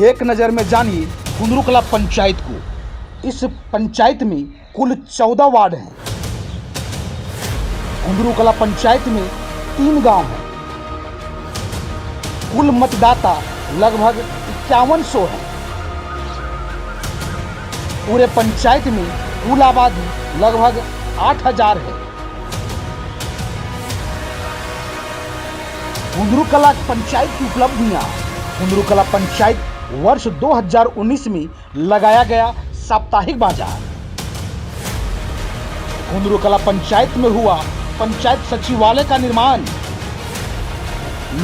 एक नज़र में जानिए कुंदरू पंचायत को। इस पंचायत में कुल 14 वार्ड हैं। कुंदरू पंचायत में 3 गांव हैं। कुल मतदाता लगभग 5100 हैं। पूरे पंचायत में कुल आबादी लगभग 8000 है। कुंदरू पंचायत की उपलब्धियां। कुंदरू पंचायत वर्ष 2019 में लगाया गया साप्ताहिक बाजार। कुंदरू पंचायत में हुआ पंचायत सचिवालय का निर्माण।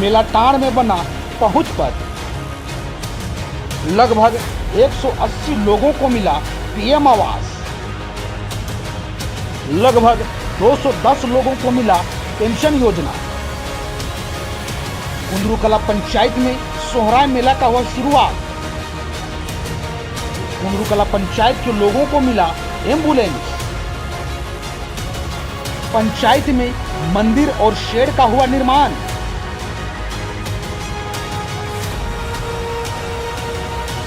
मेलाटांड़ में बना पहुंच पथ। लगभग 180 लोगों को मिला पीएम आवास। लगभग 210 लोगों को मिला पेंशन योजना। कुंदरू पंचायत में सोहराय मेला का हुआ शुरुआत। कुंदरू पंचायत के लोगों को मिला एम्बुलेंस। पंचायत में मंदिर और शेड का हुआ निर्माण।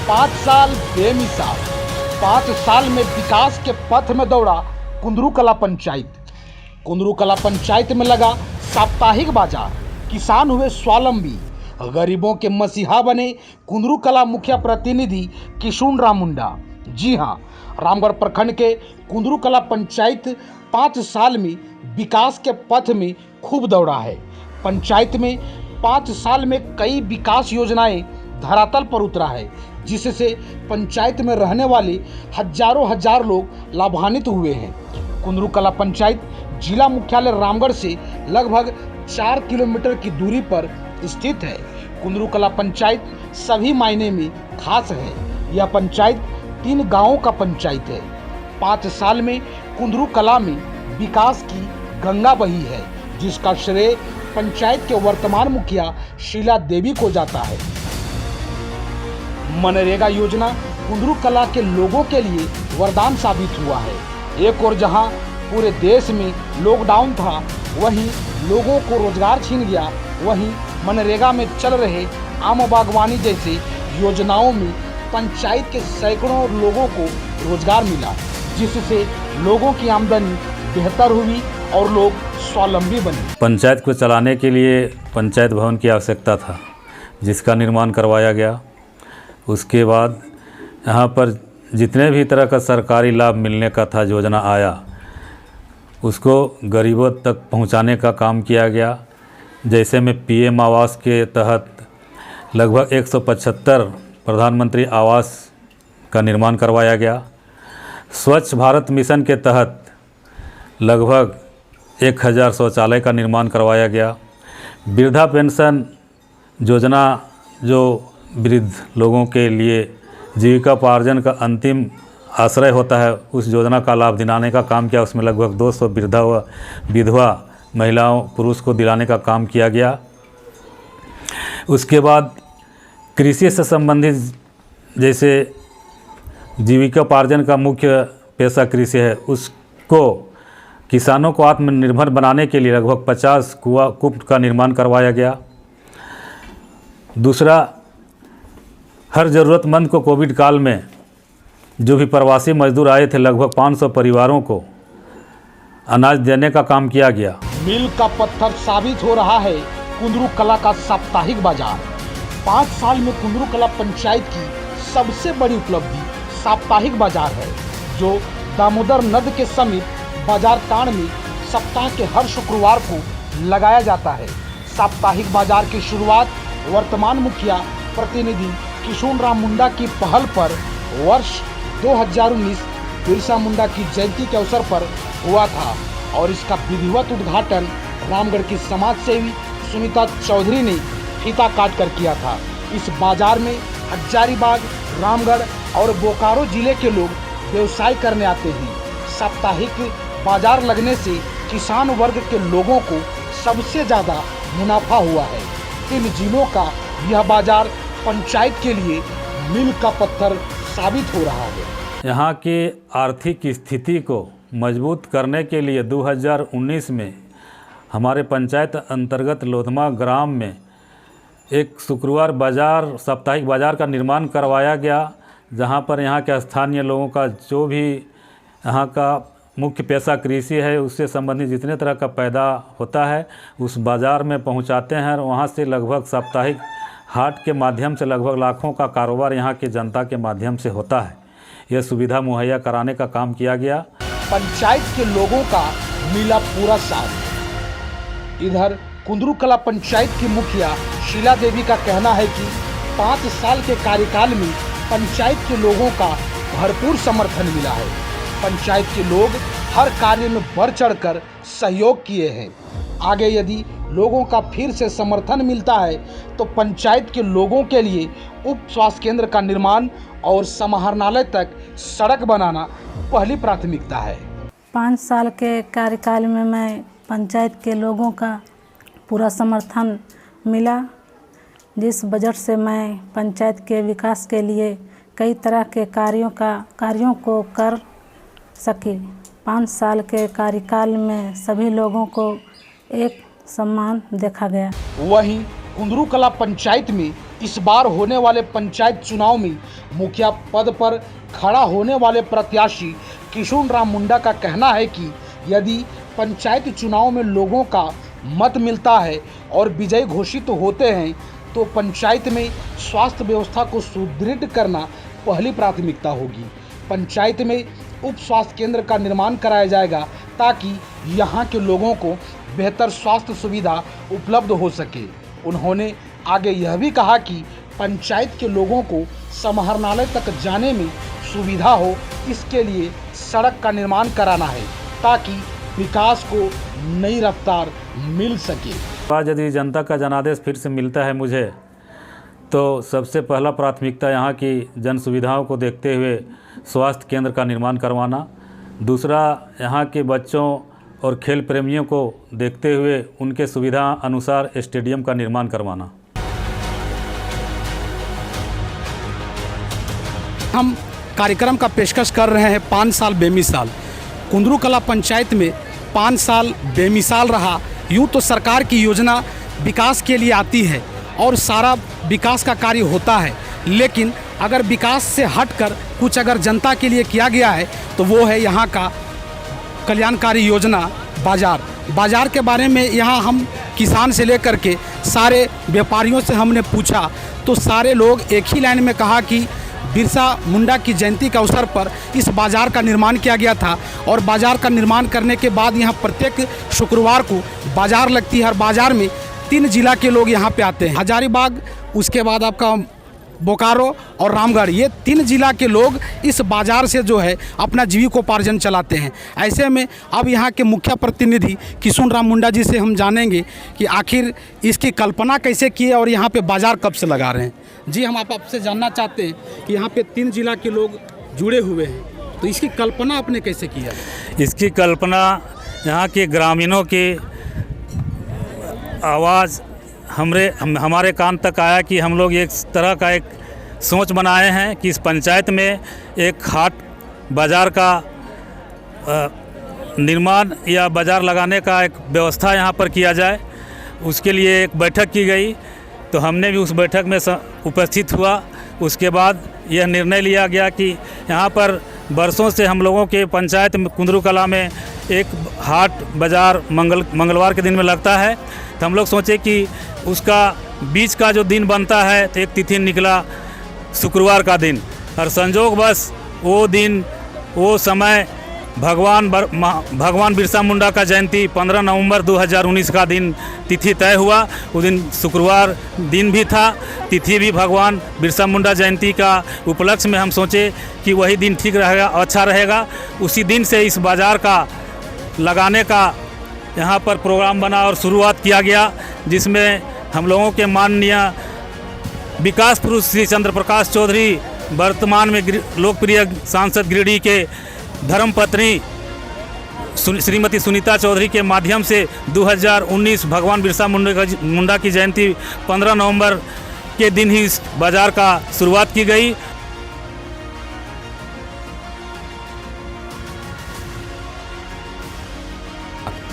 पाँच साल बेमिसाल। 5 साल में विकास के पथ में दौड़ा कुंदरू पंचायत। कुंदरू पंचायत में लगा साप्ताहिक बाजार। किसान हुए स्वावलंबी। गरीबों के मसीहा बने कुंदरू मुखिया प्रतिनिधि किशुन राम मुंडा। जी हाँ, रामगढ़ प्रखंड के कुंदरू पंचायत 5 साल में विकास के पथ में खूब दौड़ा है। पंचायत में 5 साल में कई विकास योजनाएं धरातल पर उतरा है, जिससे पंचायत में रहने वाले हजार लोग लाभान्वित हुए हैं। कुंदरू पंचायत जिला मुख्यालय रामगढ़ से लगभग 4 किलोमीटर की दूरी पर स्थित है। कुंदरू पंचायत सभी मायने में खास है। यह पंचायत 3 गांवों का पंचायत है। 5 साल में कुंदरू में विकास की गंगा बही है, जिसका श्रेय पंचायत के वर्तमान मुखिया शीला देवी को जाता है। मनरेगा योजना कुंदरू के लोगों के लिए वरदान साबित हुआ है। एक और जहां पूरे देश में लॉकडाउन था, वहीं लोगों को रोजगार छीन गया, वहीं मनरेगा में चल रहे आम बागवानी जैसे योजनाओं में पंचायत के सैकड़ों लोगों को रोजगार मिला, जिससे लोगों की आमदनी बेहतर हुई और लोग स्वावलंबी बने। पंचायत को चलाने के लिए पंचायत भवन की आवश्यकता था, जिसका निर्माण करवाया गया। उसके बाद यहाँ पर जितने भी तरह का सरकारी लाभ मिलने का था, योजना आया, उसको गरीबों तक पहुँचाने का काम किया गया। जैसे में पीएम आवास के तहत लगभग 175 प्रधानमंत्री आवास का निर्माण करवाया गया। स्वच्छ भारत मिशन के तहत लगभग 1000 शौचालय का निर्माण करवाया गया। वृद्धा पेंशन योजना जो वृद्ध लोगों के लिए जीविकोपार्जन का अंतिम आश्रय होता है, उस योजना का लाभ दिलाने का काम किया। उसमें लगभग 200 वृद्धा व विधवा महिलाओं पुरुष को दिलाने का काम किया गया। उसके बाद कृषि से संबंधित, जैसे जीविकोपार्जन का मुख्य पेशा कृषि है, उसको किसानों को आत्मनिर्भर बनाने के लिए लगभग 50 कूप का निर्माण करवाया गया। दूसरा, हर ज़रूरतमंद को कोविड काल में जो भी प्रवासी मजदूर आए थे, लगभग 500 परिवारों को अनाज देने का काम किया गया। मील का पत्थर साबित हो रहा है कुंदरू का साप्ताहिक बाजार। 5 साल में कुंदरू पंचायत की सबसे बड़ी उपलब्धि साप्ताहिक बाजार है, जो दामोदर नद के समीप बाजार टांड़ में सप्ताह के हर शुक्रवार को लगाया जाता है। साप्ताहिक बाजार की शुरुआत वर्तमान मुखिया प्रतिनिधि किशुन राम मुंडा की पहल पर वर्ष 2019 बिरसा मुंडा की जयंती के अवसर पर हुआ था, और इसका विधिवत उद्घाटन रामगढ़ की समाज सेवी सुनीता चौधरी ने फीता काट कर किया था। इस बाजार में हजारीबाग, रामगढ़ और बोकारो जिले के लोग व्यवसाय करने आते हैं। साप्ताहिक बाजार लगने से किसान वर्ग के लोगों को सबसे ज़्यादा मुनाफा हुआ है। 3 जिलों का यह बाजार पंचायत के लिए मील का पत्थर साबित हो रहा है। यहाँ की आर्थिक स्थिति को मजबूत करने के लिए 2019 में हमारे पंचायत अंतर्गत लोधमा ग्राम में एक शुक्रवार बाज़ार, साप्ताहिक बाज़ार का निर्माण करवाया गया, जहाँ पर यहाँ के स्थानीय लोगों का जो भी यहाँ का मुख्य पेशा कृषि है, उससे संबंधित जितने तरह का पैदा होता है उस बाज़ार में पहुँचाते हैं और वहाँ से लगभग साप्ताहिक हाट के माध्यम से लगभग लाखों का कारोबार यहाँ की जनता के माध्यम से होता है। यह सुविधा मुहैया कराने का काम किया गया। पंचायत के लोगों का मिला पूरा साथ। इधर कुंदरू कला पंचायत की मुखिया शीला देवी का कहना है कि 5 साल के कार्यकाल में पंचायत के लोगों का भरपूर समर्थन मिला है। पंचायत के लोग हर कार्य में बढ़ चढ़कर सहयोग किए हैं। आगे यदि लोगों का फिर से समर्थन मिलता है तो पंचायत के लोगों के लिए उप स्वास्थ्य केंद्र का निर्माण और समाहरणालय तक सड़क बनाना पहली प्राथमिकता है। 5 साल के कार्यकाल में मैं पंचायत के लोगों का पूरा समर्थन मिला, जिस बजट से मैं पंचायत के विकास के लिए कई तरह के कार्यों को कर सकी। 5 साल के कार्यकाल में सभी लोगों को एक सम्मान देखा गया। वहीं कुंदरू कला पंचायत में इस बार होने वाले पंचायत चुनाव में मुखिया पद पर खड़ा होने वाले प्रत्याशी किशुन राम मुंडा का कहना है कि यदि पंचायत चुनाव में लोगों का मत मिलता है और विजयी घोषित होते हैं तो पंचायत में स्वास्थ्य व्यवस्था को सुदृढ़ करना पहली प्राथमिकता होगी। पंचायत में उप स्वास्थ्य केंद्र का निर्माण कराया जाएगा ताकि यहाँ के लोगों को बेहतर स्वास्थ्य सुविधा उपलब्ध हो सके। उन्होंने आगे यह भी कहा कि पंचायत के लोगों को समाहरणालय तक जाने में सुविधा हो, इसके लिए सड़क का निर्माण कराना है ताकि विकास को नई रफ्तार मिल सके। आज यदि जनता का जनादेश फिर से मिलता है मुझे, तो सबसे पहला प्राथमिकता यहाँ की जन सुविधाओं को देखते हुए स्वास्थ्य केंद्र का निर्माण करवाना, दूसरा यहाँ के बच्चों और खेल प्रेमियों को देखते हुए उनके सुविधा अनुसार स्टेडियम का निर्माण करवाना। हम कार्यक्रम का पेशकश कर रहे हैं 5 साल बेमिसाल। कुंदरू कला पंचायत में 5 साल बेमिसाल रहा। यूँ तो सरकार की योजना विकास के लिए आती है और सारा विकास का कार्य होता है, लेकिन अगर विकास से हटकर कुछ अगर जनता के लिए किया गया है तो वो है यहाँ का कल्याणकारी योजना बाज़ार के बारे में। यहाँ हम किसान से लेकर के सारे व्यापारियों से हमने पूछा तो सारे लोग एक ही लाइन में कहा कि बिरसा मुंडा की जयंती के अवसर पर इस बाज़ार का निर्माण किया गया था और बाज़ार का निर्माण करने के बाद यहाँ प्रत्येक शुक्रवार को बाज़ार लगती है और बाज़ार में 3 जिला के लोग यहाँ पे आते हैं। हजारीबाग, उसके बाद आपका बोकारो और रामगढ़, ये 3 जिला के लोग इस बाज़ार से जो है अपना जीविकोपार्जन चलाते हैं। ऐसे में अब यहाँ के मुख्य प्रतिनिधि किशुन राम मुंडा जी से हम जानेंगे कि आखिर इसकी कल्पना कैसे की है और यहाँ पे बाज़ार कब से लगा रहे हैं। जी, हम आपसे जानना चाहते हैं कि यहाँ पे 3 जिला के लोग जुड़े हुए हैं, तो इसकी कल्पना आपने कैसे की है? इसकी कल्पना यहाँ के ग्रामीणों की आवाज़ हमारे कान तक आया कि हम लोग एक तरह का एक सोच बनाए हैं कि इस पंचायत में एक हाट बाज़ार का निर्माण या बाज़ार लगाने का एक व्यवस्था यहाँ पर किया जाए। उसके लिए एक बैठक की गई, तो हमने भी उस बैठक में उपस्थित हुआ। उसके बाद यह निर्णय लिया गया कि यहाँ पर बरसों से हम लोगों के पंचायत में कुंदरू कला में एक हाट बाज़ार मंगलवार के दिन में लगता है, तो हम लोग सोचे कि उसका बीच का जो दिन बनता है तो एक तिथि निकला शुक्रवार का दिन, और संजोग बस वो दिन वो समय भगवान बिरसा मुंडा का जयंती 15 नवंबर 2019 का दिन तिथि तय हुआ। उस दिन शुक्रवार दिन भी था, तिथि भी भगवान बिरसा मुंडा जयंती का उपलक्ष्य में हम सोचे कि वही दिन ठीक रहेगा, अच्छा रहेगा। उसी दिन से इस बाज़ार का लगाने का यहाँ पर प्रोग्राम बना और शुरुआत किया गया, जिसमें हम लोगों के माननीय विकास पुरुष श्री चंद्र प्रकाश चौधरी, वर्तमान में लोकप्रिय सांसद गिरिडीह के धर्मपत्नी श्रीमती सुनीता चौधरी के माध्यम से 2019 भगवान बिरसा मुंडा की जयंती 15 नवंबर के दिन ही इस बाज़ार का शुरुआत की गई।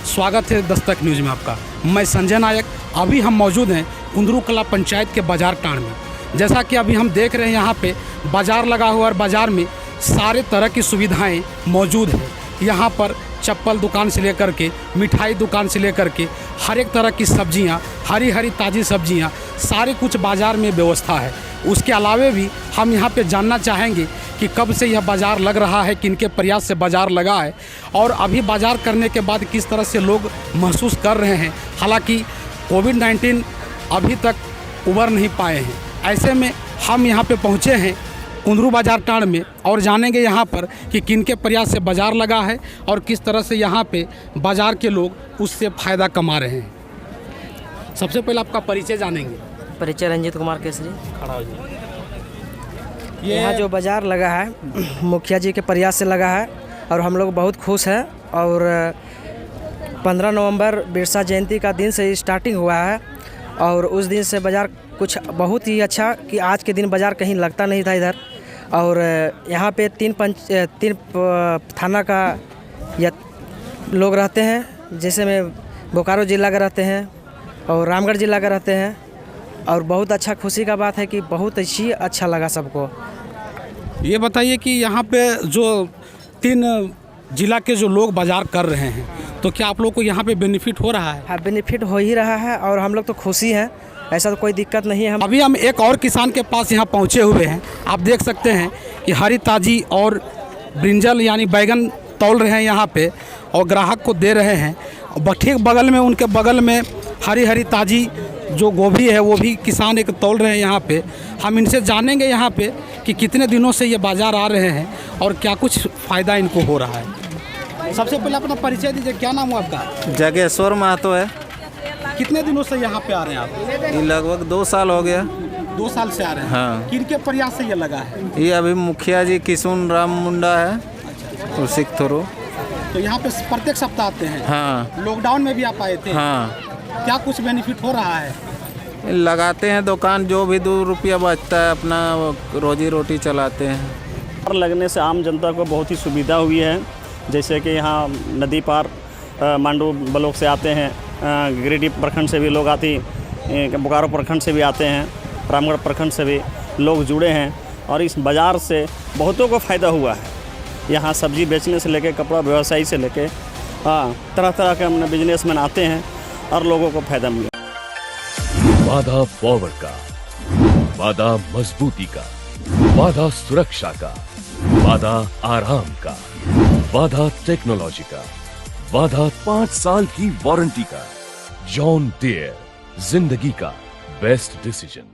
स्वागत है दस्तक न्यूज़ में आपका। मैं संजय नायक। अभी हम मौजूद हैं कुंदरू कला पंचायत के बाजार टाण में। जैसा कि अभी हम देख रहे हैं यहाँ पे बाजार लगा हुआ और बाजार में सारे तरह की सुविधाएं मौजूद हैं। यहाँ पर चप्पल दुकान से लेकर के मिठाई दुकान से लेकर के हर एक तरह की सब्जियाँ, हरी हरी ताज़ी सब्जियाँ, सारे कुछ बाज़ार में व्यवस्था है। उसके अलावे भी हम यहाँ पे जानना चाहेंगे कि कब से यह बाज़ार लग रहा है, किनके प्रयास से बाज़ार लगा है और अभी बाज़ार करने के बाद किस तरह से लोग महसूस कर रहे हैं। हालांकि कोविड-19 अभी तक उबर नहीं पाए हैं। ऐसे में हम यहाँ पे पहुँचे हैं कुंदरू बाजार टाण में और जानेंगे यहाँ पर कि किनके प्रयास से बाज़ार लगा है और किस तरह से यहाँ पे बाज़ार के लोग उससे फ़ायदा कमा रहे हैं। सबसे पहले आपका परिचय जानेंगे। परिचय रंजीत कुमार केसरी। खड़ा हो जाइए। यहाँ जो बाज़ार लगा है मुखिया जी के प्रयास से लगा है और हम लोग बहुत खुश हैं। और 15 नवंबर बिरसा जयंती का दिन से स्टार्टिंग हुआ है और उस दिन से बाज़ार कुछ बहुत ही अच्छा कि आज के दिन बाज़ार कहीं लगता नहीं था इधर। और यहाँ पे तीन थाना का या लोग रहते हैं, जैसे में बोकारो ज़िला का रहते हैं और रामगढ़ ज़िला का रहते हैं। और बहुत अच्छा खुशी का बात है कि बहुत ही अच्छा लगा सबको। ये बताइए कि यहाँ पे जो 3 जिला के जो लोग बाज़ार कर रहे हैं तो क्या आप लोग को यहाँ पे बेनिफिट हो रहा है? हाँ, बेनिफिट हो ही रहा है और हम लोग तो खुशी हैं, ऐसा तो कोई दिक्कत नहीं है। अभी हम एक और किसान के पास यहाँ पहुँचे हुए हैं। आप देख सकते हैं कि हरी ताज़ी और ब्रिंजल यानी बैगन तौल रहे हैं यहाँ पे और ग्राहक को दे रहे हैं। ठीक बगल में उनके बगल में हरी हरी ताज़ी जो गोभी है वो भी किसान एक तौल रहे हैं यहाँ पे। हम इनसे जानेंगे यहाँ पे कि कितने दिनों से ये बाज़ार आ रहे हैं और क्या कुछ फ़ायदा इनको हो रहा है। सबसे पहले अपना परिचय दीजिए। क्या नाम है आपका? जगेश्वर महतो है। कितने दिनों से यहाँ पे आ रहे हैं आप? ये लगभग 2 साल हो गया। 2 साल से आ रहे हैं। हाँ। किनके प्रयास से ये लगा है? ये अभी मुखिया जी किशुन राम मुंडा है और सिख थोरो। तो यहाँ पे प्रत्येक सप्ताह आते हैं? हाँ। लॉकडाउन में भी आप आए थे? हाँ। क्या कुछ बेनिफिट हो रहा है? लगाते हैं दुकान, जो भी 2 रुपया बचता है अपना रोजी रोटी चलाते हैं। पार लगने से आम जनता को बहुत ही सुविधा हुई है। जैसे कि यहाँ नदी पार मांडू ब्लॉक से आते हैं, गिरिडीह प्रखंड से भी लोग आते हैं, बोकारो प्रखंड से भी आते हैं, रामगढ़ प्रखंड से भी लोग जुड़े हैं और इस बाज़ार से बहुतों को फ़ायदा हुआ है। यहाँ सब्जी बेचने से लेकर कपड़ा व्यवसायी से लेकर तरह तरह के अपने बिजनेसमैन आते हैं और लोगों को फ़ायदा मिला। वादा फॉरवर्ड का, वादा मजबूती का, वादा सुरक्षा का, वादा आराम का, वादा टेक्नोलॉजी का, वादा 5 साल की वारंटी का। जॉन डियर, जिंदगी का बेस्ट डिसीजन।